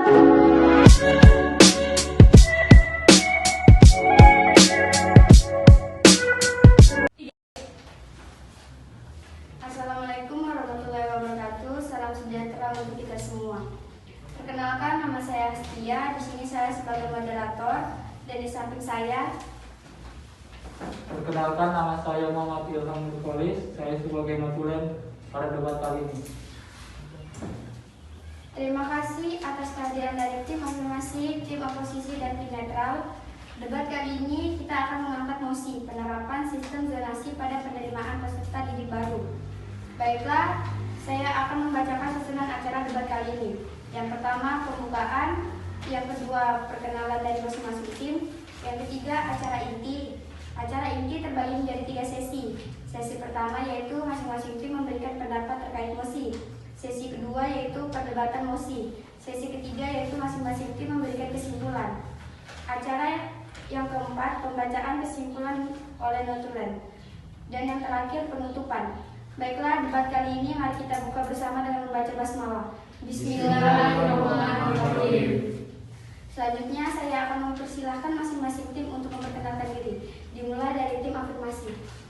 Assalamualaikum warahmatullahi wabarakatuh. Salam sejahtera untuk kita semua. Perkenalkan, nama saya Astia. Di sini saya sebagai moderator dan di samping saya. Perkenalkan, nama saya Muhammad Ilham Nurkolis. Saya sebagai notulen pada debat kali ini. Terima kasih atas kehadiran dari tim afirmasi, tim oposisi, dan tim netral. Debat kali ini kita akan mengangkat mosi penerapan sistem zonasi pada penerimaan peserta didik baru. Baiklah, saya akan membacakan susunan acara debat kali ini. Yang pertama, pembukaan. Yang kedua, perkenalan dari masing-masing tim. Yang ketiga, acara inti. Acara inti terbagi menjadi 3 sesi. Sesi pertama yaitu masing-masing tim memberikan pendapat terkait mosi. Sesi kedua yaitu perdebatan mosi. Sesi ketiga yaitu masing-masing tim memberikan kesimpulan. Acara yang keempat, pembacaan kesimpulan oleh notulen. Dan yang terakhir, penutupan. Baiklah, debat kali ini mari kita buka bersama dengan membaca basmalah. Bismillahirrahmanirrahim. Selanjutnya saya akan mempersilahkan masing-masing tim untuk memperkenalkan diri. Dimulai dari tim afirmasi.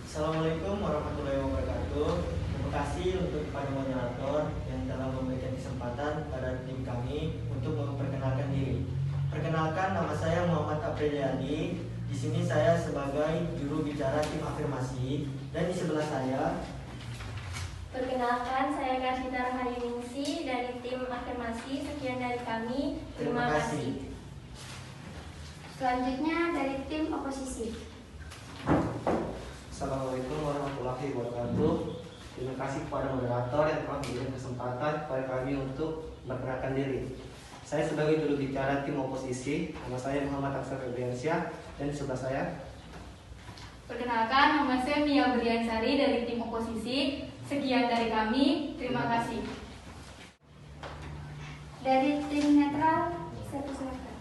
Assalamualaikum warahmatullahi wabarakatuh. Terima kasih untuk kepada moderator yang telah memberikan kesempatan pada tim kami untuk memperkenalkan diri. Perkenalkan, nama saya Muhammad Apriliadi. Di sini saya sebagai juru bicara tim afirmasi dan di sebelah saya. Perkenalkan, saya Karsita Rahayuningsi dari tim afirmasi. Sekian dari kami. Terima kasih. Selanjutnya dari tim oposisi. Assalamualaikum warahmatullahi wabarakatuh. Terima kasih kepada moderator yang telah memberikan kesempatan kepada kami untuk memperkenalkan diri. Saya sebagai juru bicara tim oposisi. Nama saya Muhammad Aksar Febriansyah dan di sebelah saya. Perkenalkan, nama saya Mia Berliansari dari tim oposisi. Sekian dari kami. Terima kasih. Dari tim netral, saya persilakan.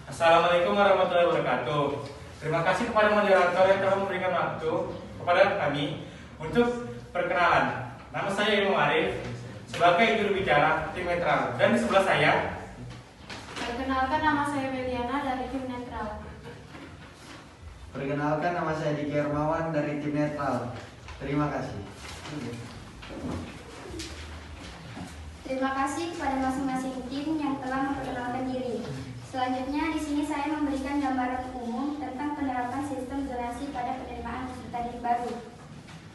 Assalamualaikum warahmatullahi wabarakatuh. Terima kasih kepada moderator yang telah memberikan waktu kepada kami untuk perkenalan. Nama saya Ilmu Arif sebagai juru bicara tim netral dan di sebelah saya. Perkenalkan, nama saya Meliana dari tim netral. Perkenalkan, nama saya Diki Hermawan dari tim netral. Terima kasih. Terima kasih kepada masing-masing tim yang telah memperkenalkan diri. Selanjutnya di sini saya memberikan gambaran umum tentang penerapan sistem zonasi pada penerimaan peserta didik baru.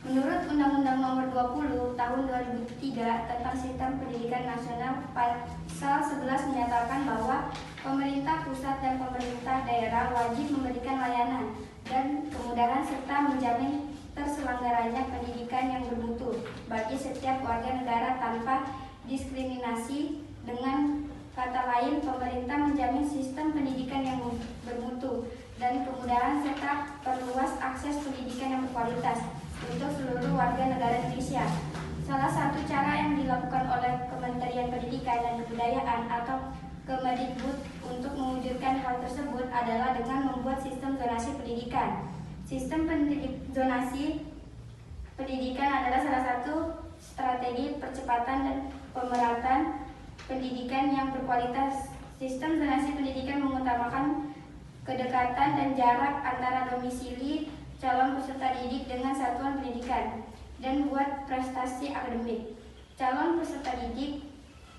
Menurut Undang-Undang Nomor 20 Tahun 2003 tentang Sistem Pendidikan Nasional, Pasal 11 menyatakan bahwa pemerintah pusat dan pemerintah daerah wajib memberikan layanan dan kemudahan serta menjamin terselenggaranya pendidikan yang bermutu bagi setiap warga negara tanpa diskriminasi. Dengan kata lain, pemerintah menjamin sistem pendidikan yang bermutu dan kemudahan serta perluas akses pendidikan yang berkualitas untuk seluruh warga negara Indonesia. Salah satu cara yang dilakukan oleh Kementerian Pendidikan dan Kebudayaan atau Kemendikbud untuk mewujudkan hal tersebut adalah dengan membuat sistem zonasi pendidikan. Sistem zonasi pendidikan adalah salah satu strategi percepatan dan pemerataan pendidikan yang berkualitas. Sistem zonasi pendidikan mengutamakan kedekatan dan jarak antara domisili calon peserta didik dengan satuan pendidikan dan buat prestasi akademik. Calon peserta didik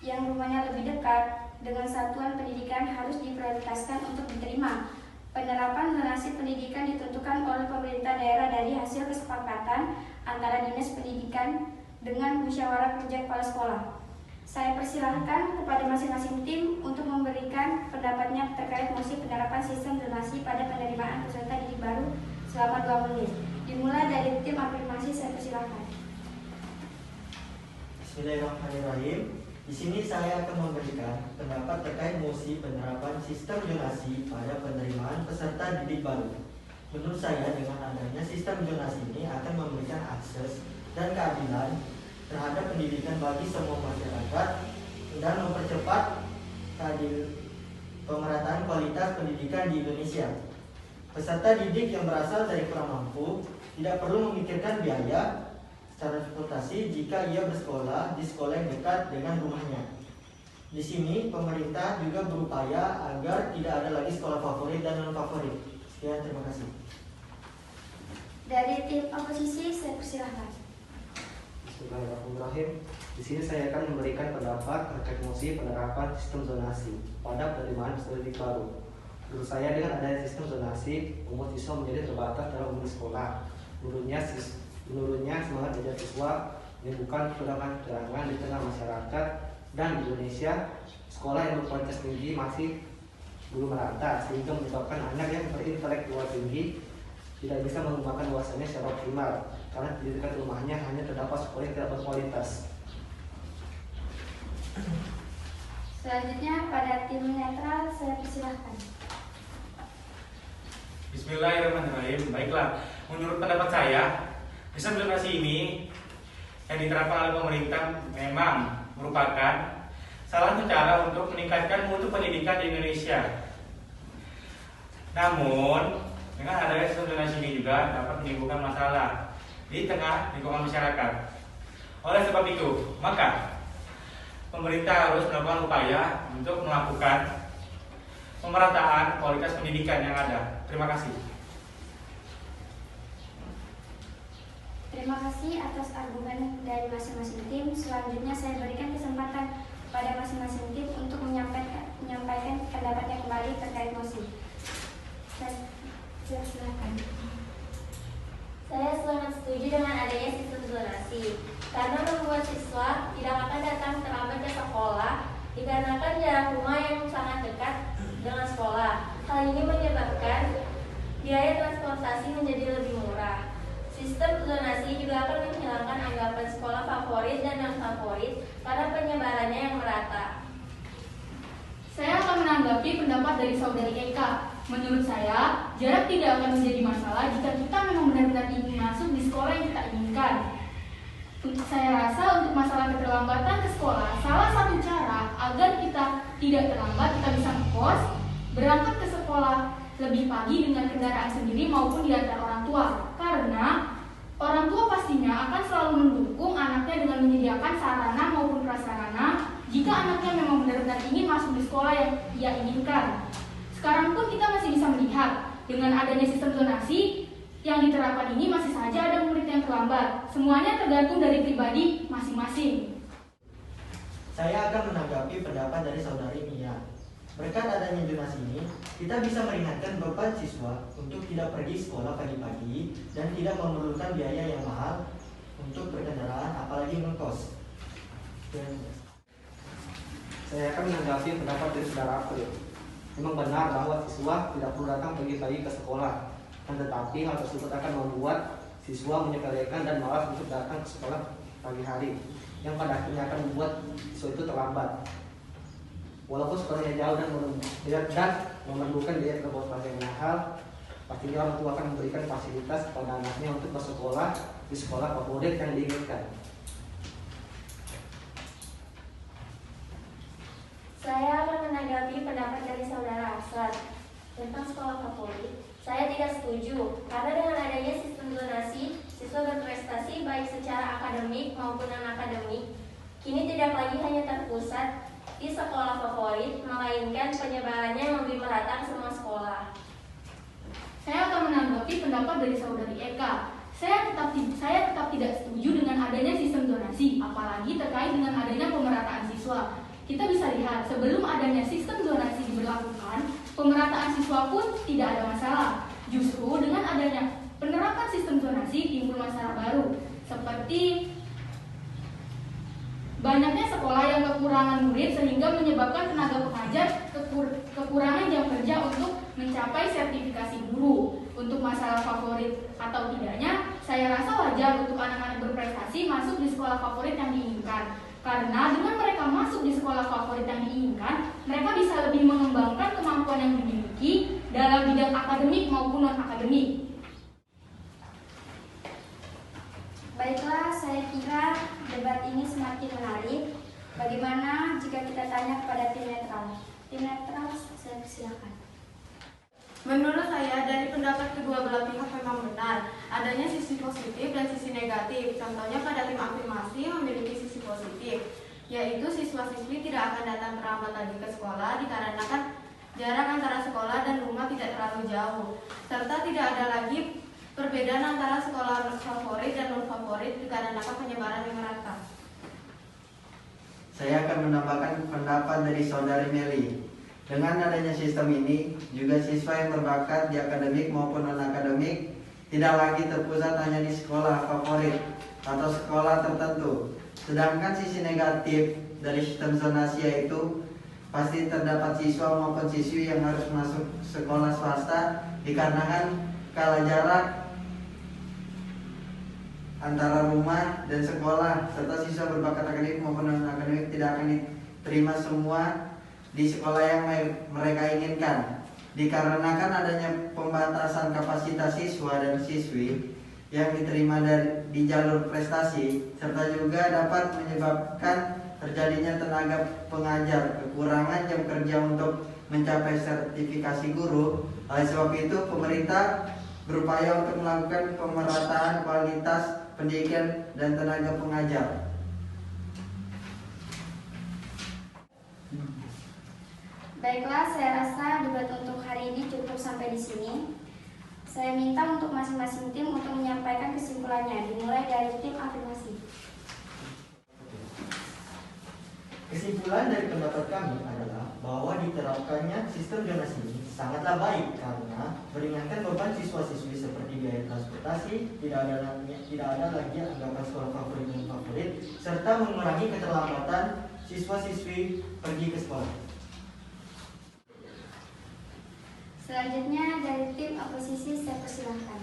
yang rumahnya lebih dekat dengan satuan pendidikan harus diprioritaskan untuk diterima. Penerapan zonasi pendidikan ditentukan oleh pemerintah daerah dari hasil kesepakatan antara Dinas Pendidikan dengan musyawarah kerja kepala sekolah. Saya persilahkan kepada masing-masing tim untuk memberikan pendapatnya terkait mosi penerapan sistem zonasi pada penerimaan peserta didik baru selama 2 menit. Dimulai dari tim afirmasi, saya persilahkan. Bismillahirrahmanirrahim. Di sini saya akan memberikan pendapat terkait mosi penerapan sistem zonasi pada penerimaan peserta didik baru. Menurut saya, dengan adanya sistem zonasi ini akan memberikan akses dan keadilan terhadap pendidikan bagi semua masyarakat dan mempercepat pemerataan kualitas pendidikan di Indonesia. Peserta didik yang berasal dari kurang mampu tidak perlu memikirkan biaya transportasi jika ia bersekolah di sekolah yang dekat dengan rumahnya. Di sini pemerintah juga berupaya agar tidak ada lagi sekolah favorit dan non favorit. Sekian, terima kasih. Dari tim oposisi, saya persilahkan. Bismillahirrahmanirrahim. Di sini saya akan memberikan pendapat terkait mosi penerapan sistem zonasi pada penerimaan peserta didik baru. Menurut saya, dengan adanya sistem zonasi, membuat siswa menjadi terbatas dalam memilih sekolah. Menurutnya semangat belajar siswa menimbulkan keterangan di tengah masyarakat, dan di Indonesia sekolah yang berkualitas tinggi masih belum merata, sehingga menyebabkan anak yang berintelektual tinggi tidak bisa mengembangkan wawasannya secara optimal karena di dekat rumahnya hanya terdapat sekolah yang tidak berkualitas. Selanjutnya pada tim netral, saya persilahkan. Bismillahirrahmanirrahim. Baiklah, menurut pendapat saya, sistem zonasi ini yang diterapkan oleh pemerintah memang merupakan salah satu cara untuk meningkatkan mutu pendidikan di Indonesia. Namun, dengan adanya sistem zonasi ini juga dapat menimbulkan masalah di tengah lingkungan masyarakat. Oleh sebab itu, maka pemerintah harus melakukan upaya untuk melakukan pemerataan kualitas pendidikan yang ada. Terima kasih. Terima kasih atas argumen dari masing-masing tim. Selanjutnya saya berikan kesempatan pada masing-masing tim untuk menyampaikan pendapatnya kembali terkait mosi. Saya silakan. Saya sangat setuju dengan adanya sistem zonasi karena membuat siswa tidak akan datang terlambat ke sekolah dikarenakan jarak rumah yang sangat dekat dengan sekolah. Hal ini menyebabkan biaya transportasi menjadi lebih murah. Sistem zonasi juga akan menghilangkan anggapan sekolah favorit dan non favorit karena penyebarannya yang merata. Saya akan menanggapi pendapat dari saudari Eka. Menurut saya, jarak tidak akan menjadi masalah jika kita memang benar-benar ingin masuk di sekolah yang kita inginkan. Saya rasa untuk masalah keterlambatan ke sekolah, salah satu cara agar kita tidak terlambat, kita bisa ngekos, berangkat ke sekolah lebih pagi dengan kendaraan sendiri maupun diantar orang tua. Karena orang tua pastinya akan selalu mendukung anaknya dengan menyediakan sarana maupun prasarana jika anaknya memang benar-benar ingin masuk di sekolah yang ia inginkan. Sekarang pun kita masih bisa melihat dengan adanya sistem zonasi yang diterapkan ini masih saja ada murid yang terlambat. Semuanya tergantung dari pribadi masing-masing. Saya akan menanggapi pendapat dari saudari Mia. Berkat adanya zonasi ini, kita bisa meringankan beban siswa untuk tidak pergi sekolah pagi-pagi dan tidak memerlukan biaya yang mahal untuk berkendaraan, apalagi ngekos. Saya akan menanggapi pendapat dari saudara April. Memang benar bahwa siswa tidak perlu datang pagi-pagi ke sekolah, tetapi hal tersebut akan membuat siswa menyepelekan dan malas untuk datang ke sekolah pagi hari, yang pada akhirnya akan membuat siswa itu terlambat. Walaupun sekolahnya jauh dan memerlukan biaya transportasi yang mahal, pastinya orang tua akan memberikan fasilitas kepada anaknya untuk bersekolah di sekolah favorit yang diinginkan. Saya akan menanggapi pendapat dari saudara Asad tentang sekolah favorit. Saya tidak setuju karena dengan adanya sistem zonasi, siswa berprestasi baik secara akademik maupun non-akademik kini tidak lagi hanya terpusat di sekolah favorit, melainkan penyebarannya yang lebih merata ke semua sekolah. Saya akan menanggapi pendapat dari saudari Eka. Saya tetap tidak setuju dengan adanya sistem zonasi, apalagi terkait dengan adanya pemerataan siswa. Kita bisa lihat, sebelum adanya sistem zonasi diberlakukan, pemerataan siswa pun tidak ada masalah. Justru dengan adanya penerapan sistem zonasi timbul masalah baru, seperti banyaknya sekolah yang kekurangan murid sehingga menyebabkan tenaga pengajar kekurangan jam kerja untuk mencapai sertifikasi guru. Untuk masalah favorit atau tidaknya, saya rasa wajar untuk anak-anak berprestasi masuk di sekolah favorit yang diinginkan. Karena dengan mereka masuk di sekolah favorit yang diinginkan, mereka bisa lebih mengembangkan kemampuan yang dimiliki dalam bidang akademik maupun non-akademik. Baiklah, saya kira debat ini semakin menarik. Bagaimana jika kita tanya kepada tim netral? Tim netral, saya persilakan. Menurut saya, dari pendapat kedua belah pihak memang benar adanya sisi positif dan sisi negatif. Contohnya pada tim afirmasi memiliki sisi positif, yaitu siswa-siswi tidak akan datang terlambat lagi ke sekolah dikarenakan jarak antara sekolah dan rumah tidak terlalu jauh, serta tidak ada lagi perbedaan antara sekolah favorit dan non favorit dikarenakan penyebaran yang merata. Saya akan menambahkan pendapat dari saudari Meli. Dengan adanya sistem ini, juga siswa yang berbakat di akademik maupun non-akademik tidak lagi terpusat hanya di sekolah favorit atau sekolah tertentu. Sedangkan sisi negatif dari sistem zonasi yaitu pasti terdapat siswa maupun siswi yang harus masuk sekolah swasta dikarenakan kala jarak antara rumah dan sekolah, serta siswa berbakat akademik maupun non-akademik tidak akan diterima semua di sekolah yang mereka inginkan dikarenakan adanya pembatasan kapasitas siswa dan siswi yang diterima di jalur prestasi, serta juga dapat menyebabkan terjadinya tenaga pengajar, kekurangan jam kerja untuk mencapai sertifikasi guru. Oleh sebab itu, pemerintah berupaya untuk melakukan pemerataan kualitas pendidikan dan tenaga pengajar. Baiklah, saya rasa debat untuk hari ini cukup sampai di sini. Saya minta untuk masing-masing tim untuk menyampaikan kesimpulannya, dimulai dari tim afirmasi. Kesimpulan dari pendapat kami adalah bahwa diterapkannya sistem zonasi ini sangatlah baik karena meringankan beban siswa-siswi seperti biaya transportasi, tidak ada lagi anggapan sekolah favorit dan favorit, serta mengurangi keterlambatan siswa-siswi pergi ke sekolah. Selanjutnya dari tim oposisi, saya persilahkan.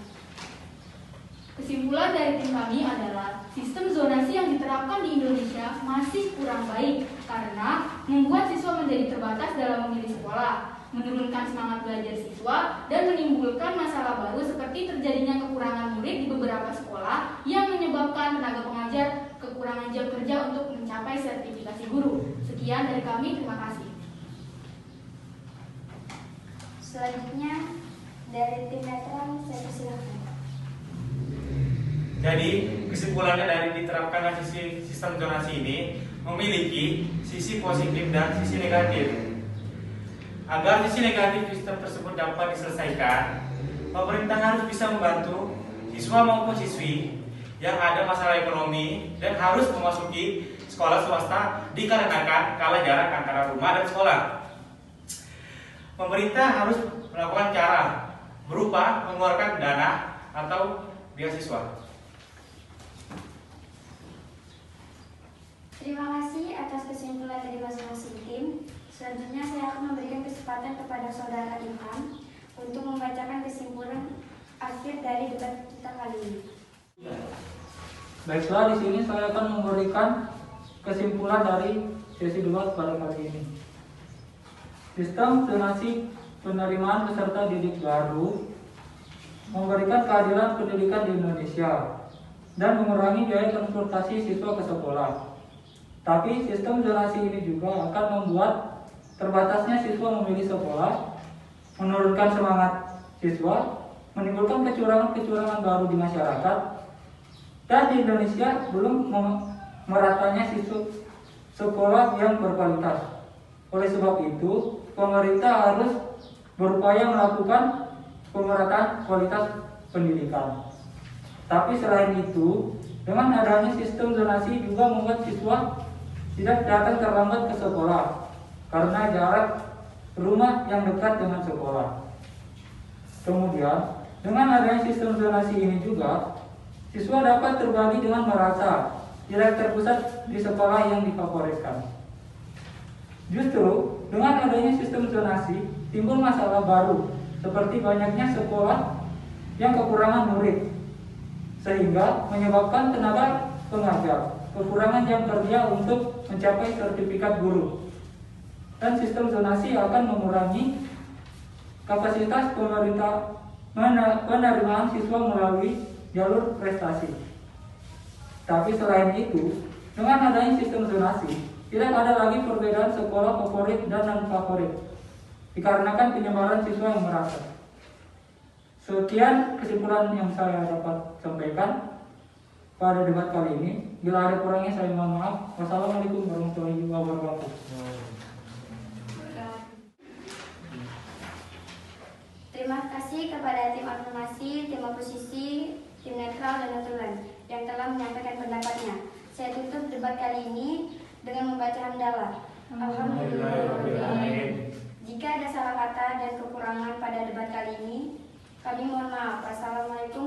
Kesimpulan dari tim kami adalah sistem zonasi yang diterapkan di Indonesia masih kurang baik karena membuat siswa menjadi terbatas dalam memilih sekolah, menurunkan semangat belajar siswa, dan menimbulkan masalah baru seperti terjadinya kekurangan murid di beberapa sekolah yang menyebabkan tenaga pengajar kekurangan jam kerja untuk mencapai sertifikasi guru. Sekian dari kami, terima kasih. Selanjutnya dari tim netral, saya persilahkan. Jadi kesimpulannya dari diterapkan sistem zonasi ini memiliki sisi positif dan sisi negatif. Agar sisi negatif sistem tersebut dapat diselesaikan, pemerintah harus bisa membantu siswa maupun siswi yang ada masalah ekonomi dan harus memasuki sekolah swasta dikarenakan kalah jarak antara rumah dan sekolah. Pemerintah harus melakukan cara berupa mengeluarkan dana atau beasiswa. Terima kasih atas kesimpulan dari masing-masing tim. Selanjutnya saya akan memberikan kesempatan kepada saudara Ilham untuk membacakan kesimpulan akhir dari debat kita kali ini. Baiklah, di sini saya akan memberikan kesimpulan dari sesi debat pada kali ini. Sistem zonasi penerimaan peserta didik baru memberikan keadilan pendidikan di Indonesia dan mengurangi biaya transportasi siswa ke sekolah. Tapi sistem zonasi ini juga akan membuat terbatasnya siswa memilih sekolah, menurunkan semangat siswa, menimbulkan kecurangan-kecurangan baru di masyarakat, dan di Indonesia belum meratanya siswa sekolah yang berkualitas. Oleh sebab itu, pemerintah harus berupaya melakukan pemerataan kualitas pendidikan. Tapi selain itu, dengan adanya sistem zonasi juga membuat siswa tidak datang terlambat ke sekolah karena jarak rumah yang dekat dengan sekolah. Kemudian, dengan adanya sistem zonasi ini juga, siswa dapat terbagi dengan merasa tidak terpusat di sekolah yang difavoritkan. Justru dengan adanya sistem zonasi timbul masalah baru seperti banyaknya sekolah yang kekurangan murid sehingga menyebabkan tenaga pengajar kekurangan jam kerja untuk mencapai sertifikat guru, dan sistem zonasi akan mengurangi kapasitas pemerintah penerimaan siswa melalui jalur prestasi. Tapi selain itu, dengan adanya sistem zonasi tidak ada lagi perbedaan sekolah favorit dan non favorit dikarenakan penyebaran siswa yang merata. Sekian kesimpulan yang saya dapat sampaikan pada debat kali ini. Bila ada kurangnya saya mohon maaf. Wassalamualaikum warahmatullahi wabarakatuh. Terima kasih kepada tim afirmasi, tim oposisi, tim netral, dan notulen yang telah menyampaikan pendapatnya. Saya tutup debat kali ini dengan membaca hamdalah. Alhamdulillah. Jika ada salah kata dan kekurangan pada debat kali ini, kami mohon maaf. Wassalamualaikum